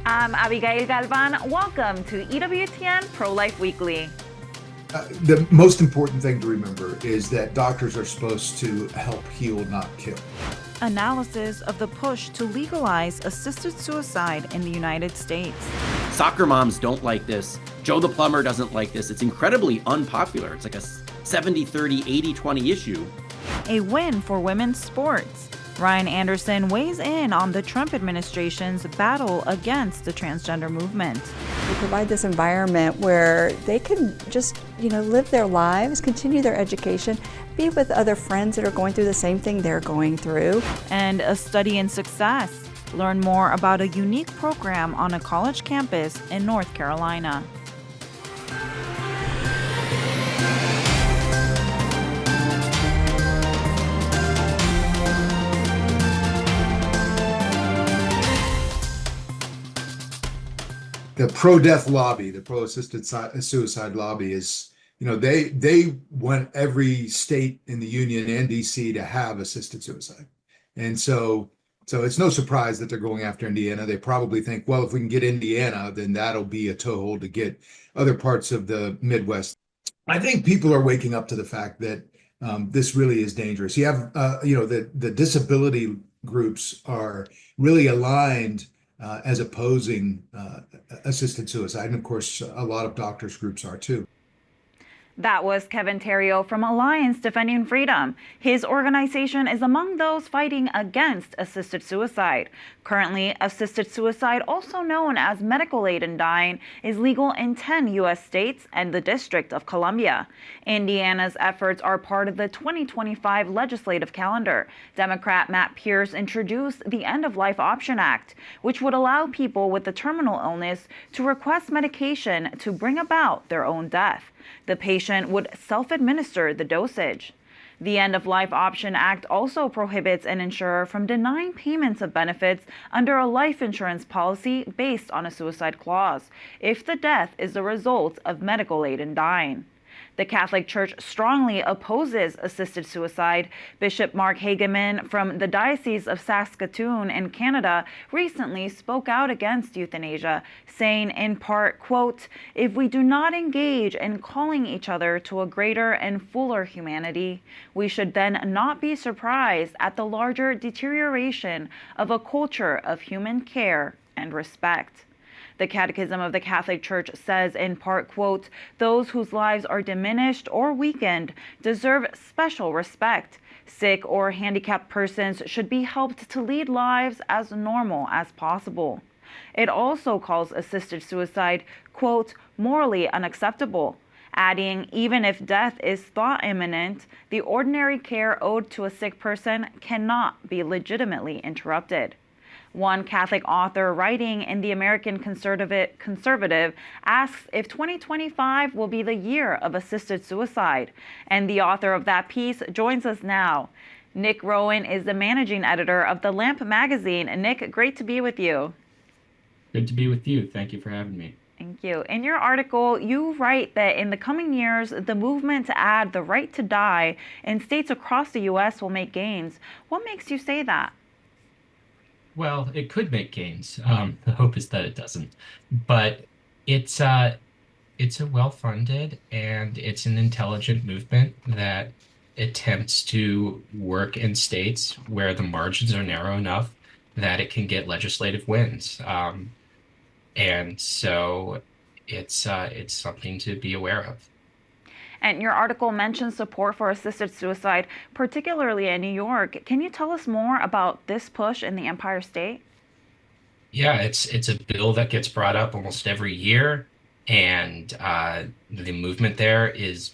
I'm Abigail Galvan. Welcome to EWTN Pro-Life Weekly. The most important thing to remember is that doctors are supposed to help heal, not kill. Analysis of the push to legalize assisted suicide in the United States. Soccer moms don't like this. Joe the plumber doesn't like this. It's incredibly unpopular. It's like a 70-30, 80-20 issue. A win for women's sports. Ryan Anderson weighs in on the Trump administration's battle against the transgender movement. We provide this environment where they can just, live their lives, continue their education, be with other friends that are going through the same thing they're going through. And a study in success. Learn more about a unique program on a college campus in North Carolina. The pro-death lobby, the pro-assisted suicide lobby is, they want every state in the union and DC to have assisted suicide. And so it's no surprise that they're going after Indiana. They probably think, well, if we can get Indiana, then that'll be a toehold to get other parts of the Midwest. I think people are waking up to the fact that this really is dangerous. You have, the disability groups are really aligned as opposing assisted suicide. And of course, a lot of doctors groups are too. That was Kevin Terrio from Alliance Defending Freedom. His organization is among those fighting against assisted suicide. Currently, assisted suicide, also known as medical aid in dying, is legal in 10 U.S. states and the District of Columbia. Indiana's efforts are part of the 2025 legislative calendar. Democrat Matt Pierce introduced the End of Life Option Act, which would allow people with a terminal illness to request medication to bring about their own death. The patient would self-administer the dosage. The End of Life Option Act also prohibits an insurer from denying payments of benefits under a life insurance policy based on a suicide clause if the death is the result of medical aid in dying. The Catholic Church strongly opposes assisted suicide. Bishop Mark Hageman from the Diocese of Saskatoon in Canada recently spoke out against euthanasia, saying in part, quote, "If we do not engage in calling each other to a greater and fuller humanity, we should then not be surprised at the larger deterioration of a culture of human care and respect." The Catechism of the Catholic Church says in part, quote, "Those whose lives are diminished or weakened deserve special respect. Sick or handicapped persons should be helped to lead lives as normal as possible." It also calls assisted suicide, quote, "morally unacceptable," adding, even if death is thought imminent, the ordinary care owed to a sick person cannot be legitimately interrupted. One Catholic author writing in the American Conservative asks if 2025 will be the year of assisted suicide. And the author of that piece joins us now. Nick Rowan is the managing editor of The Lamp magazine. Nick, great to be with you. Good to be with you. Thank you for having me. Thank you. In your article, you write that in the coming years, the movement to add the right to die in states across the U.S. will make gains. What makes you say that? Well, it could make gains. The hope is that it doesn't. But it's a well-funded and it's an intelligent movement that attempts to work in states where the margins are narrow enough that it can get legislative wins. And so it's something to be aware of. And your article mentions support for assisted suicide, particularly in New York. Can you tell us more about this push in the Empire State? Yeah, it's a bill that gets brought up almost every year, and the movement there is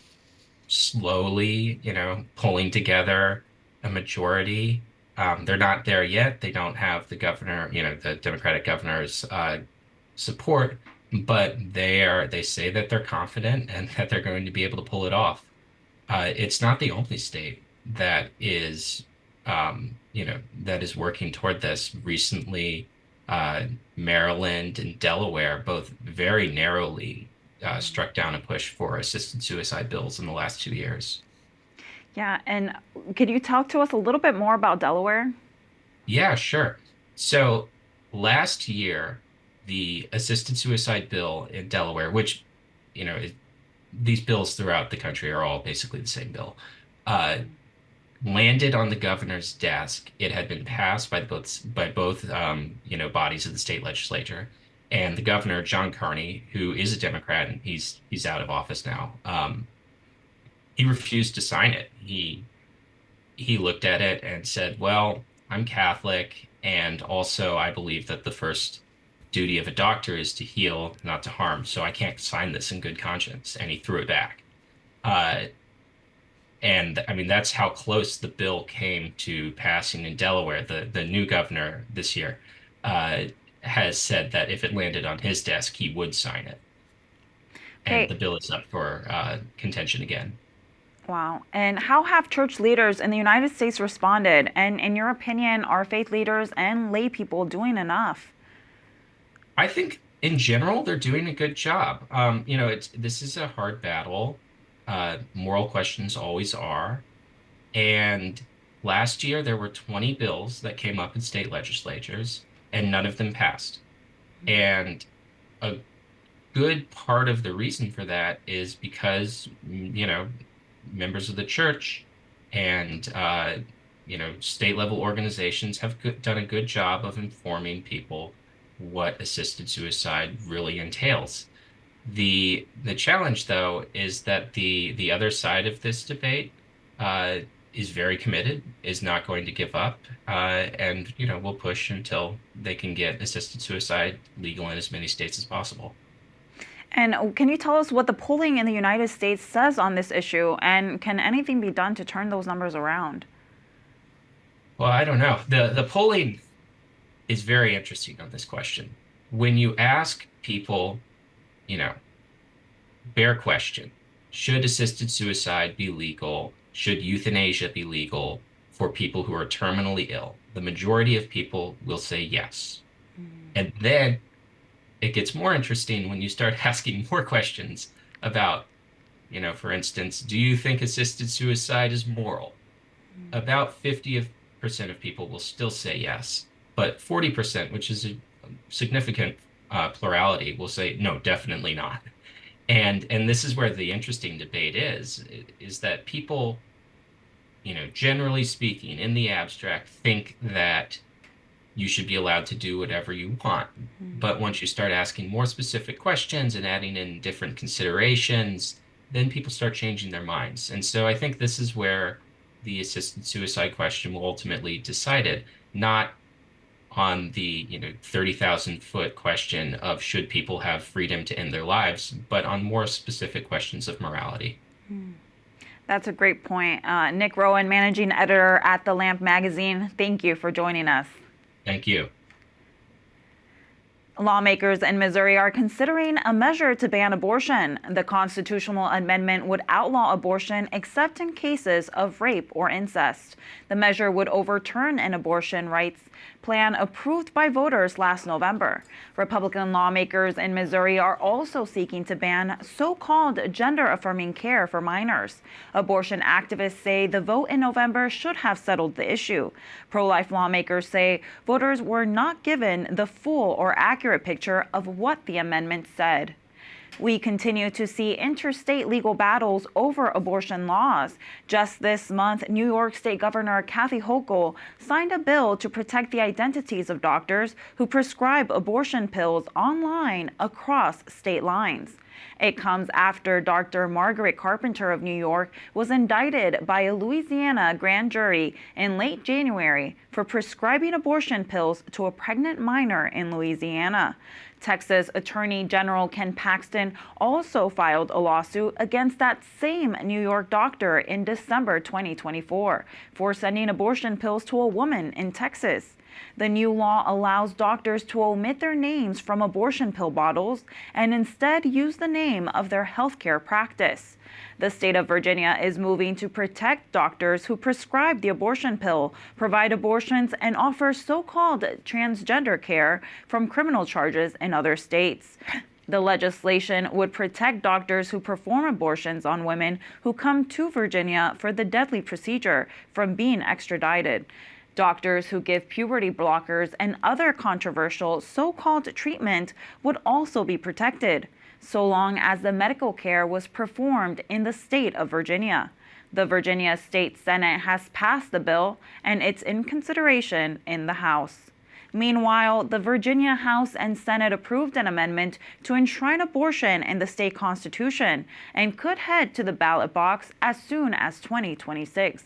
slowly, pulling together a majority. They're not there yet. They don't have the governor, the Democratic governor's support. But they say that they're confident and that they're going to be able to pull it off. It's not the only state that is, that is working toward this. Recently, Maryland and Delaware both very narrowly struck down a push for assisted suicide bills in the last 2 years. Yeah, and could you talk to us a little bit more about Delaware? Yeah, sure. So last year, the assisted suicide bill in Delaware, which, you know, these bills throughout the country are all basically the same bill, uh, landed on the governor's desk. It had been passed by both bodies of the state legislature, and the governor, John Carney, who is a Democrat, and he's out of office now. He refused to sign it. He looked at it and said, "Well, I'm Catholic, and also I believe that the first duty of a doctor is to heal, not to harm. So I can't sign this in good conscience." And he threw it back. Uh, and I mean, that's how close the bill came to passing in Delaware. The new governor this year uh, has said that if it landed on his desk, he would sign it. And Okay. the bill is up for contention again. Wow. And how have church leaders in the United States responded? And in your opinion, are faith leaders and lay people doing enough? I think in general they're doing a good job. This is a hard battle. Moral questions always are. And last year there were 20 bills that came up in state legislatures, and none of them passed. And a good part of the reason for that is because, members of the church and state level organizations have done a good job of informing people what assisted suicide really entails. The challenge, though, is that the other side of this debate uh, is very committed, is not going to give up, and will push until they can get assisted suicide legal in as many states as possible. And can you tell us what the polling in the United States says on this issue? And can anything be done to turn those numbers around? Well, I don't know. The polling is very interesting on this question. When you ask people, you know, bare question, should assisted suicide be legal? Should euthanasia be legal for people who are terminally ill? The majority of people will say yes. And then it gets more interesting when you start asking more questions about, for instance, do you think assisted suicide is moral? About 50% of people will still say yes, but 40%, which is a significant plurality, will say no, definitely not. And this is where the interesting debate is that people, generally speaking, in the abstract, think that you should be allowed to do whatever you want. But once you start asking more specific questions and adding in different considerations, then people start changing their minds. And so I think this is where the assisted suicide question will ultimately decide it, not on the 30,000-foot question of should people have freedom to end their lives, but on more specific questions of morality. That's a great point. Nick Rowan, managing editor at The Lamp magazine, thank you for joining us. Thank you. Lawmakers in Missouri are considering a measure to ban abortion. The constitutional amendment would outlaw abortion except in cases of rape or incest. The measure would overturn an abortion rights plan approved by voters last November. Republican lawmakers in Missouri are also seeking to ban so-called gender-affirming care for minors. Abortion activists say the vote in November should have settled the issue. Pro-life lawmakers say voters were not given the full or accurate picture of what the amendment said. We continue to see interstate legal battles over abortion laws. Just this month, New York State Governor Kathy Hochul signed a bill to protect the identities of doctors who prescribe abortion pills online across state lines. It comes after Dr. Margaret Carpenter of New York was indicted by a Louisiana grand jury in late January for prescribing abortion pills to a pregnant minor in Louisiana. Texas Attorney General Ken Paxton also filed a lawsuit against that same New York doctor in December 2024 for sending abortion pills to a woman in Texas. The new law allows doctors to omit their names from abortion pill bottles and instead use the name of their healthcare practice. The state of Virginia is moving to protect doctors who prescribe the abortion pill, provide abortions, and offer so-called transgender care from criminal charges in other states. The legislation would protect doctors who perform abortions on women who come to Virginia for the deadly procedure from being extradited. Doctors who give puberty blockers and other controversial so-called treatment would also be protected, so long as the medical care was performed in the state of Virginia. The Virginia State Senate has passed the bill, and it's in consideration in the House. Meanwhile, the Virginia House and Senate approved an amendment to enshrine abortion in the state constitution and could head to the ballot box as soon as 2026.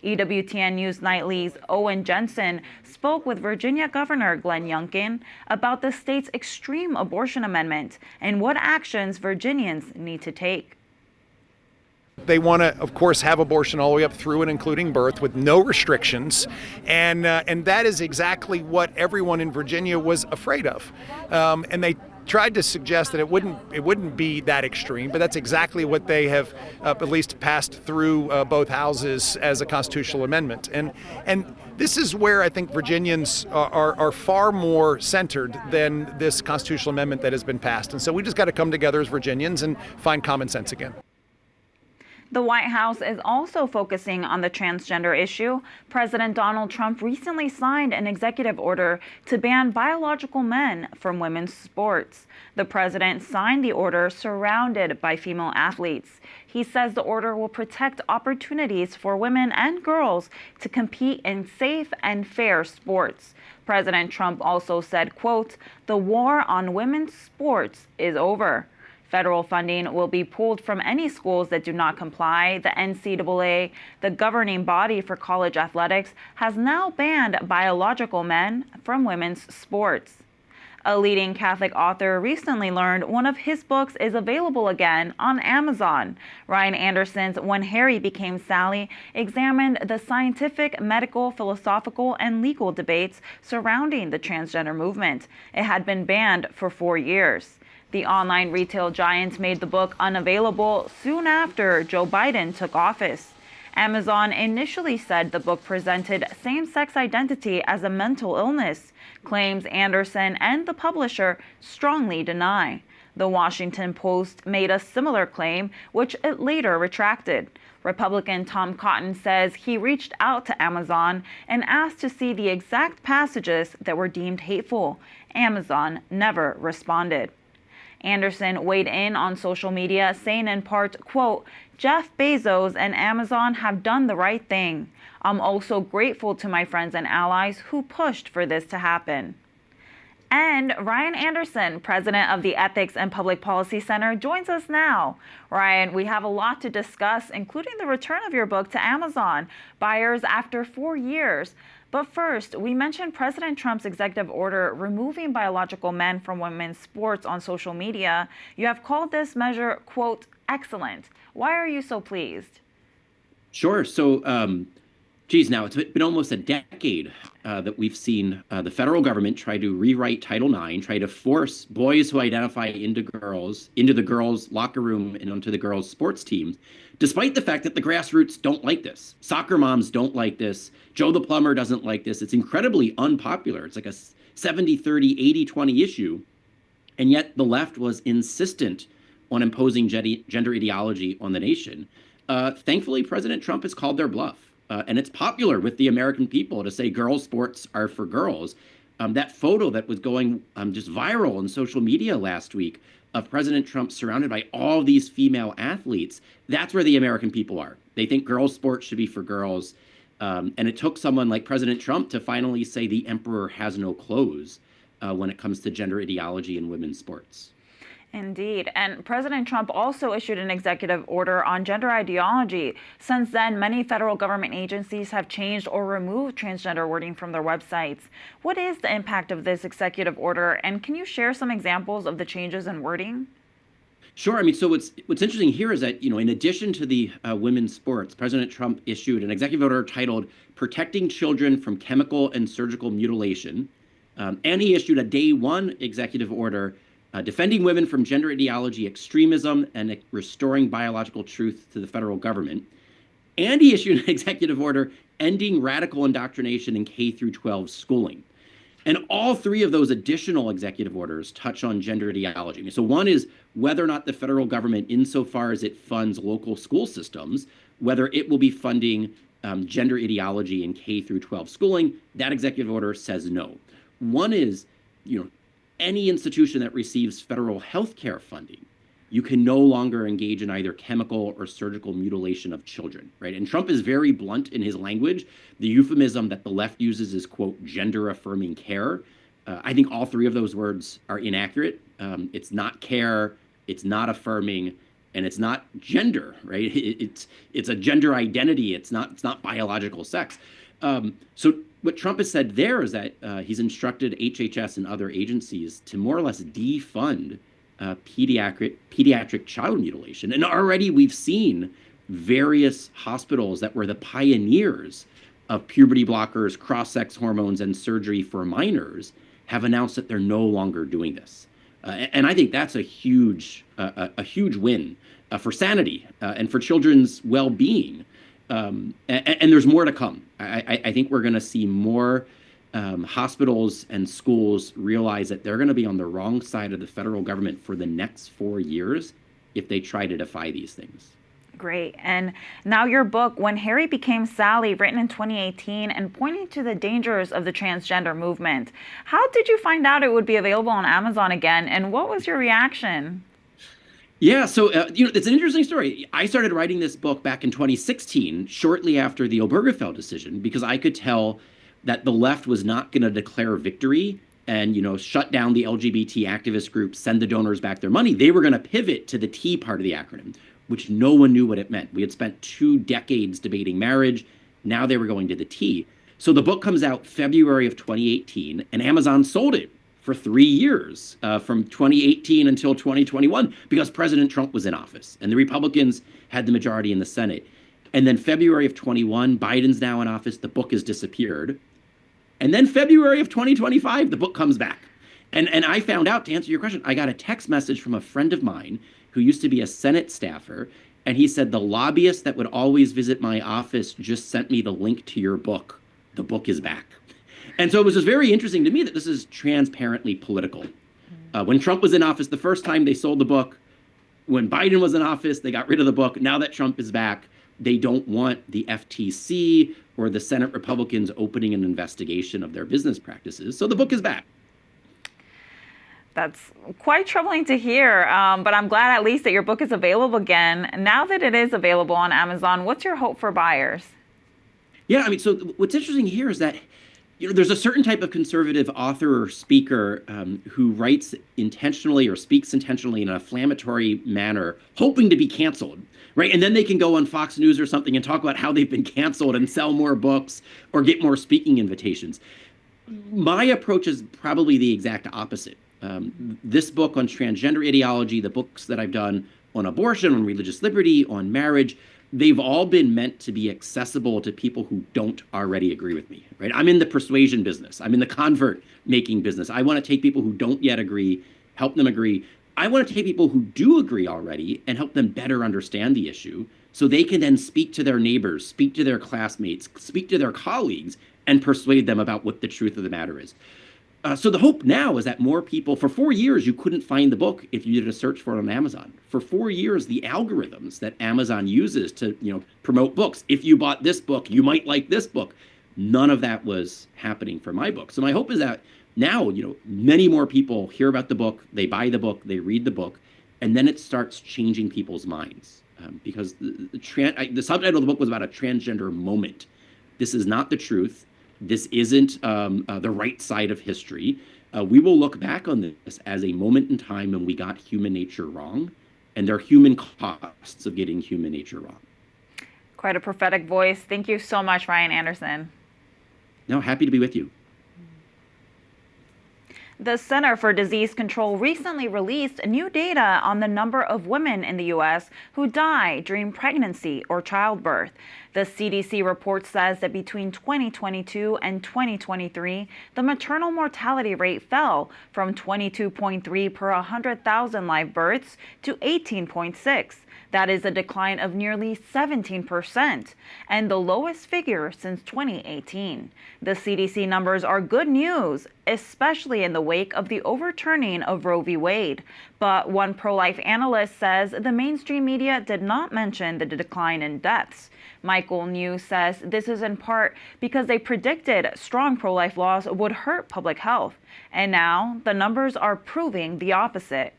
EWTN News Nightly's Owen Jensen spoke with Virginia Governor Glenn Youngkin about the state's extreme abortion amendment and what actions Virginians need to take. They want to, of course, have abortion all the way up through and including birth with no restrictions, and that is exactly what everyone in Virginia was afraid of. And they tried to suggest that it wouldn't be that extreme, but that's exactly what they have at least passed through both houses as a constitutional amendment. And this is where I think Virginians are far more centered than this constitutional amendment that has been passed. And so we just got to come together as Virginians and find common sense again. The White House is also focusing on the transgender issue. President Donald Trump recently signed an executive order to ban biological men from women's sports. The president signed the order surrounded by female athletes. He says the order will protect opportunities for women and girls to compete in safe and fair sports. President Trump also said, quote, "The war on women's sports is over." Federal funding will be pulled from any schools that do not comply. The NCAA, the governing body for college athletics, has now banned biological men from women's sports. A leading Catholic author recently learned one of his books is available again on Amazon. Ryan Anderson's When Harry Became Sally examined the scientific, medical, philosophical, and legal debates surrounding the transgender movement. It had been banned for 4 years. The online retail giant made the book unavailable soon after Joe Biden took office. Amazon initially said the book presented same-sex identity as a mental illness, claims Anderson and the publisher strongly deny. The Washington Post made a similar claim, which it later retracted. Republican Tom Cotton says he reached out to Amazon and asked to see the exact passages that were deemed hateful. Amazon never responded. Anderson weighed in on social media, saying in part, quote, "Jeff Bezos and Amazon have done the right thing. I'm also grateful to my friends and allies who pushed for this to happen." And Ryan Anderson, president of the Ethics and Public Policy Center, joins us now. Ryan, we have a lot to discuss, including the return of your book to Amazon, buyers after 4 years. But first, we mentioned President Trump's executive order removing biological men from women's sports on social media. You have called this measure, quote, excellent. Why are you so pleased? Sure. So, now it's been almost a decade that we've seen the federal government try to rewrite Title IX, try to force boys who identify into the girls' locker room and onto the girls' sports teams, despite the fact that the grassroots don't like this. Soccer moms don't like this. Joe the plumber doesn't like this. It's incredibly unpopular. It's like a 70-30, 80-20 issue. And yet the left was insistent on imposing gender ideology on the nation. Thankfully, President Trump has called their bluff. And it's popular with the American people to say girls' sports are for girls. That photo that was going just viral on social media last week of President Trump surrounded by all these female athletes, that's where the American people are. They think girls' sports should be for girls. And it took someone like President Trump to finally say the emperor has no clothes when it comes to gender ideology in women's sports. Indeed. And President Trump also issued an executive order on gender ideology. Since then, many federal government agencies have changed or removed transgender wording from their websites. What is the impact of this executive order? And can you share some examples of the changes in wording? Sure. I mean, so what's interesting here is that, in addition to the women's sports, President Trump issued an executive order titled Protecting Children from Chemical and Surgical Mutilation. And he issued a day one executive order defending women from gender ideology extremism and restoring biological truth to the federal government. And he issued an executive order ending radical indoctrination in K through 12 schooling. And all three of those additional executive orders touch on gender ideology. So one is whether or not the federal government, insofar as it funds local school systems, whether it will be funding gender ideology in K through 12 schooling. That executive order says no. One is, any institution that receives federal health care funding, you can no longer engage in either chemical or surgical mutilation of children, right? And Trump is very blunt in his language. The euphemism that the left uses is, quote, gender affirming care. I think all three of those words are inaccurate. It's not care, it's not affirming, and it's not gender, right? It's a gender identity. It's not biological sex. So what Trump has said there is that he's instructed HHS and other agencies to more or less defund pediatric child mutilation. And already we've seen various hospitals that were the pioneers of puberty blockers, cross-sex hormones, and surgery for minors have announced that they're no longer doing this. And I think that's a huge win for sanity and for children's well-being. And there's more to come. I think we're going to see more hospitals and schools realize that they're going to be on the wrong side of the federal government for the next 4 years if they try to defy these things. Great. And now your book, When Harry Became Sally, written in 2018 and pointing to the dangers of the transgender movement. How did you find out it would be available on Amazon again, and what was your reaction? Yeah, so it's an interesting story. I started writing this book back in 2016, shortly after the Obergefell decision, because I could tell that the left was not going to declare victory and shut down the LGBT activist groups, send the donors back their money. They were going to pivot to the T part of the acronym, which no one knew what it meant. We had spent 2 decades debating marriage. Now they were going to the T. So the book comes out February of 2018, and Amazon sold it for 3 years, from 2018 until 2021, because President Trump was in office and the Republicans had the majority in the Senate. And then February of 21, Biden's now in office, the book has disappeared. And then February of 2025, the book comes back. And I found out, to answer your question, I got a text message from a friend of mine who used to be a Senate staffer, and he said, the lobbyist that would always visit my office just sent me the link to your book. The book is back. And so it was just very interesting to me that this is transparently political. When Trump was in office, the first time they sold the book. When Biden was in office, they got rid of the book. Now that Trump is back, they don't want the FTC or the Senate Republicans opening an investigation of their business practices. So the book is back. That's quite troubling to hear, but I'm glad at least that your book is available again. Now that it is available on Amazon, what's your hope for buyers? Yeah, I mean, so what's interesting here is that there's a certain type of conservative author or speaker who writes intentionally or speaks intentionally in an inflammatory manner, hoping to be canceled, right? And then they can go on Fox News or something and talk about how they've been canceled and sell more books or get more speaking invitations. My approach is probably the exact opposite. This book on transgender ideology, the books that I've done on abortion, on religious liberty, on marriage, they've all been meant to be accessible to people who don't already agree with me, right? I'm in the persuasion business. I'm in the convert making business. I want to take people who don't yet agree, help them agree. I want to take people who do agree already and help them better understand the issue so they can then speak to their neighbors, speak to their classmates, speak to their colleagues, and persuade them about what the truth of the matter is. So the hope now is that more people, for 4 years, you couldn't find the book if you did a search for it on Amazon. For 4 years, the algorithms that Amazon uses to, promote books, if you bought this book, you might like this book. None of that was happening for my book. So my hope is that now, many more people hear about the book, they buy the book, they read the book, and then it starts changing people's minds. Because the subtitle of the book was about a transgender moment. This is not the truth. This isn't the right side of history. We will look back on this as a moment in time when we got human nature wrong, and there are human costs of getting human nature wrong. Quite a prophetic voice. Thank you so much, Ryan Anderson. No, happy to be with you. The Center for Disease Control recently released new data on the number of women in the U.S. who die during pregnancy or childbirth. The CDC report says that between 2022 and 2023, the maternal mortality rate fell from 22.3 per 100,000 live births to 18.6. That is a decline of nearly 17% and the lowest figure since 2018. The CDC numbers are good news, especially in the wake of the overturning of Roe v. Wade. But one pro-life analyst says the mainstream media did not mention the decline in deaths. Michael New says this is in part because they predicted strong pro-life laws would hurt public health, and now the numbers are proving the opposite.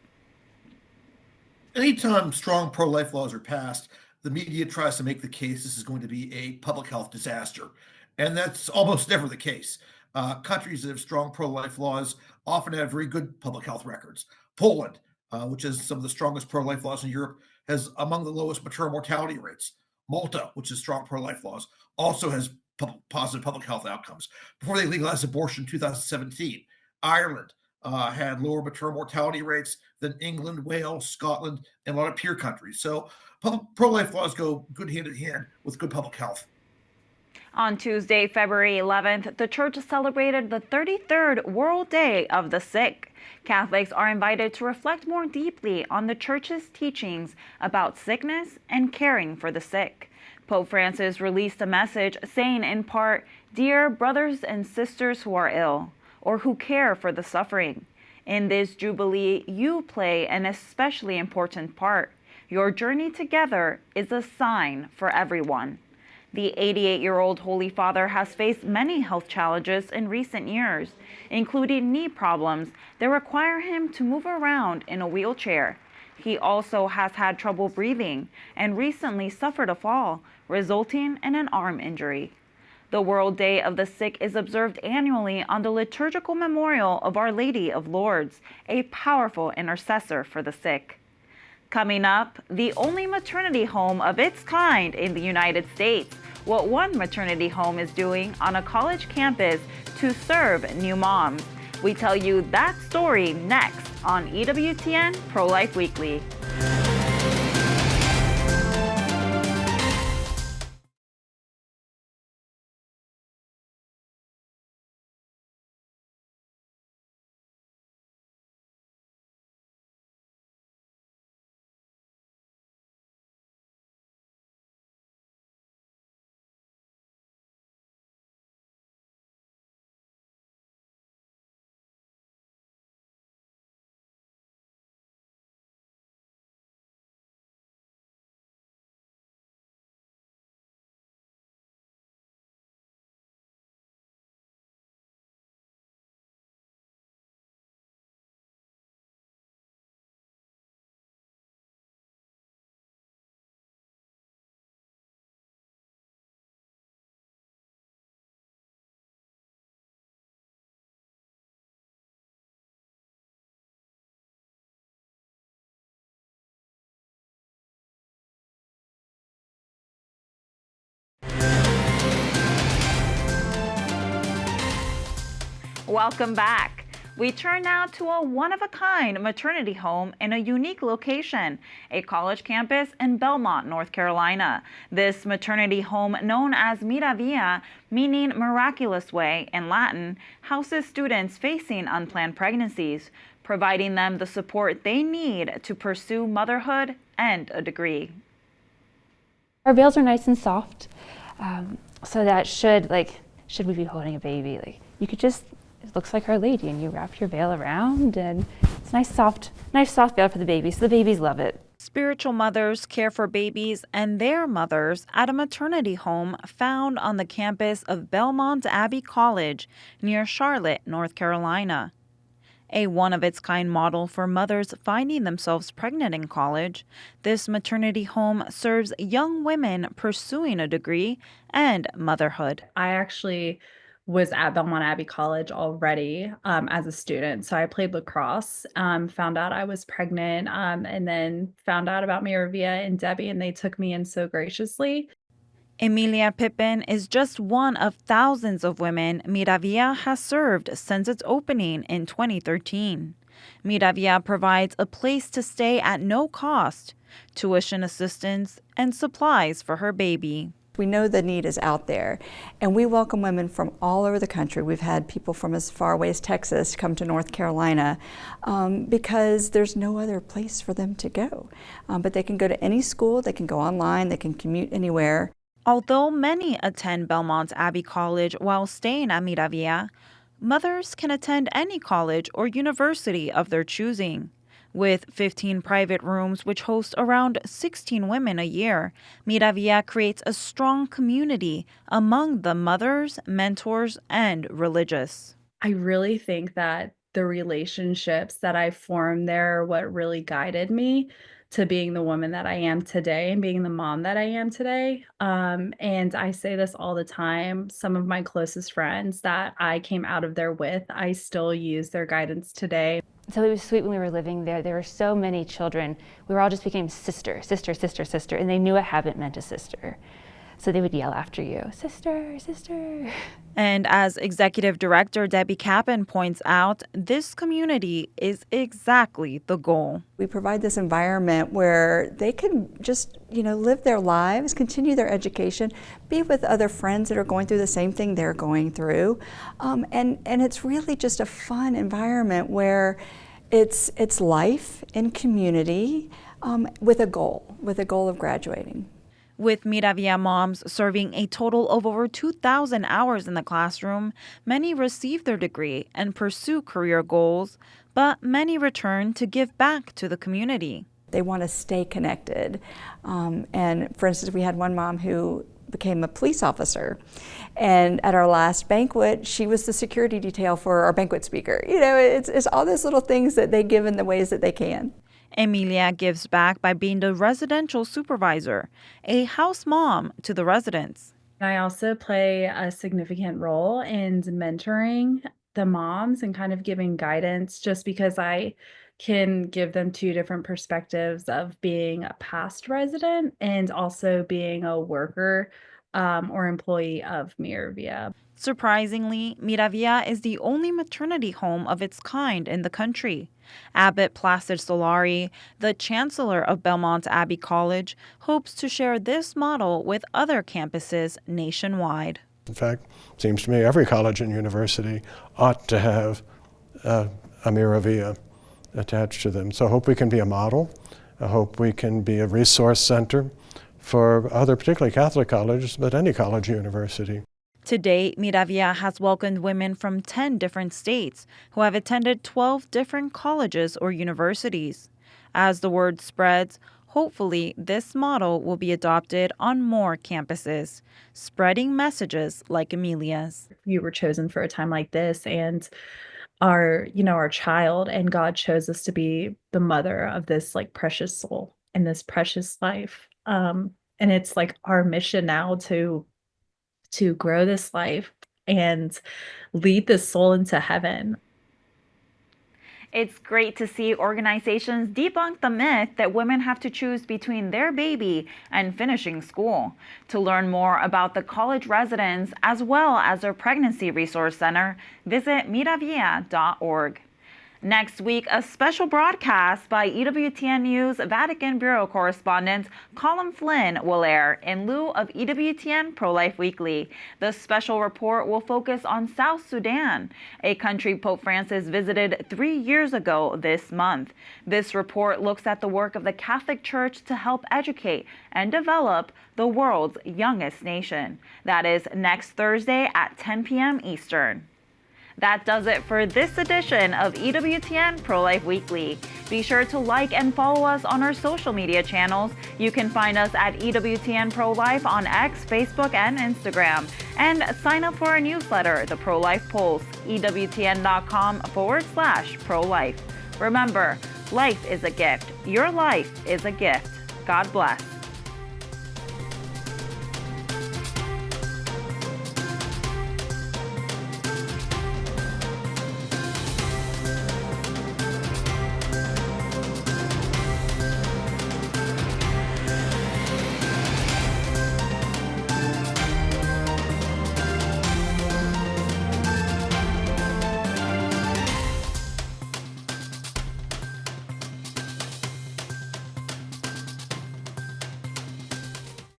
Anytime strong pro-life laws are passed, the media tries to make the case this is going to be a public health disaster. And that's almost never the case. Countries that have strong pro-life laws often have very good public health records. Poland, which has some of the strongest pro-life laws in Europe, has among the lowest maternal mortality rates. Malta, which has strong pro-life laws, also has positive public health outcomes. Before they legalized abortion in 2017, Ireland had lower maternal mortality rates than England, Wales, Scotland, and a lot of peer countries. So pro-life laws go good hand in hand with good public health. On Tuesday, February 11th, the church celebrated the 33rd World Day of the Sick. Catholics are invited to reflect more deeply on the church's teachings about sickness and caring for the sick. Pope Francis released a message saying in part, "Dear brothers and sisters who are ill, or who care for the suffering, in this Jubilee you play an especially important part. Your journey together is a sign for everyone." The 88-year-old Holy Father has faced many health challenges in recent years, including knee problems that require him to move around in a wheelchair. He also has had trouble breathing and recently suffered a fall, resulting in an arm injury. The World Day of the Sick is observed annually on the liturgical memorial of Our Lady of Lourdes, a powerful intercessor for the sick. Coming up, the only maternity home of its kind in the United States. What one maternity home is doing on a college campus to serve new moms. We tell you that story next on EWTN Pro-Life Weekly. Welcome back. We turn now to a one-of-a-kind maternity home in a unique location, a college campus in Belmont, North Carolina. This maternity home, known as Miravia, meaning miraculous way in Latin, houses students facing unplanned pregnancies, providing them the support they need to pursue motherhood and a degree. Our veils are nice and soft, so that should we be holding a baby, you could just, it looks like Our Lady, and you wrap your veil around, and it's nice soft veil for the baby, so the babies love it. Spiritual mothers care for babies and their mothers at a maternity home found on the campus of Belmont Abbey College near Charlotte, North Carolina. A one-of-its-kind model for mothers finding themselves pregnant in college, this maternity home serves young women pursuing a degree and motherhood. I actually was at Belmont Abbey College already as a student. So I played lacrosse, found out I was pregnant, and then found out about Miravia and Debbie, and they took me in so graciously. Emilia Pippin is just one of thousands of women Miravia has served since its opening in 2013. Miravia provides a place to stay at no cost, tuition assistance, and supplies for her baby. We know the need is out there, and we welcome women from all over the country. We've had people from as far away as Texas come to North Carolina because there's no other place for them to go. But they can go to any school, they can go online, they can commute anywhere. Although many attend Belmont Abbey College while staying at Miravia, mothers can attend any college or university of their choosing. With 15 private rooms, which host around 16 women a year, Miravia creates a strong community among the mothers, mentors, and religious. I really think that the relationships that I formed there are what really guided me to being the woman that I am today and being the mom that I am today. And I say this all the time. Some of my closest friends that I came out of there with, I still use their guidance today. So it was sweet when we were living there. There were so many children. We were all just became sister, sister, sister, sister, and they knew a habit meant a sister. So they would yell after you, sister, sister. And as Executive Director Debbie Kappen points out, this community is exactly the goal. We provide this environment where they can just, live their lives, continue their education, be with other friends that are going through the same thing they're going through. And it's really just a fun environment where it's life in community with a goal of graduating. With Miravia moms serving a total of over 2,000 hours in the classroom, many receive their degree and pursue career goals, but many return to give back to the community. They want to stay connected. And for instance, we had one mom who became a police officer. And at our last banquet, she was the security detail for our banquet speaker. It's all those little things that they give in the ways that they can. Emilia gives back by being the residential supervisor, a house mom to the residents. I also play a significant role in mentoring the moms and kind of giving guidance, just because I can give them two different perspectives of being a past resident and also being a worker or employee of Miravia. Surprisingly, Miravia is the only maternity home of its kind in the country. Abbot Placid Solari, the chancellor of Belmont Abbey College, hopes to share this model with other campuses nationwide. In fact, it seems to me every college and university ought to have a Miravia attached to them. So I hope we can be a model. I hope we can be a resource center for other, particularly Catholic colleges, but any college or university. To date, Miravia has welcomed women from 10 different states who have attended 12 different colleges or universities. As the word spreads, hopefully this model will be adopted on more campuses, spreading messages like Emilia's. You were chosen for a time like this, and our child, and God chose us to be the mother of this precious soul and this precious life. And it's our mission now to grow this life and lead this soul into heaven. It's great to see organizations debunk the myth that women have to choose between their baby and finishing school. To learn more about the college residents as well as their pregnancy resource center, visit miravia.org. Next week, a special broadcast by EWTN News Vatican Bureau correspondent Colin Flynn will air in lieu of EWTN Pro-Life Weekly. The special report will focus on South Sudan, a country Pope Francis visited 3 years ago this month. This report looks at the work of the Catholic Church to help educate and develop the world's youngest nation. That is next Thursday at 10 p.m. Eastern. That does it for this edition of EWTN Pro-Life Weekly. Be sure to like and follow us on our social media channels. You can find us at EWTN Pro-Life on X, Facebook, and Instagram. And sign up for our newsletter, The Pro-Life Pulse, EWTN.com/pro-life. Remember, life is a gift. Your life is a gift. God bless.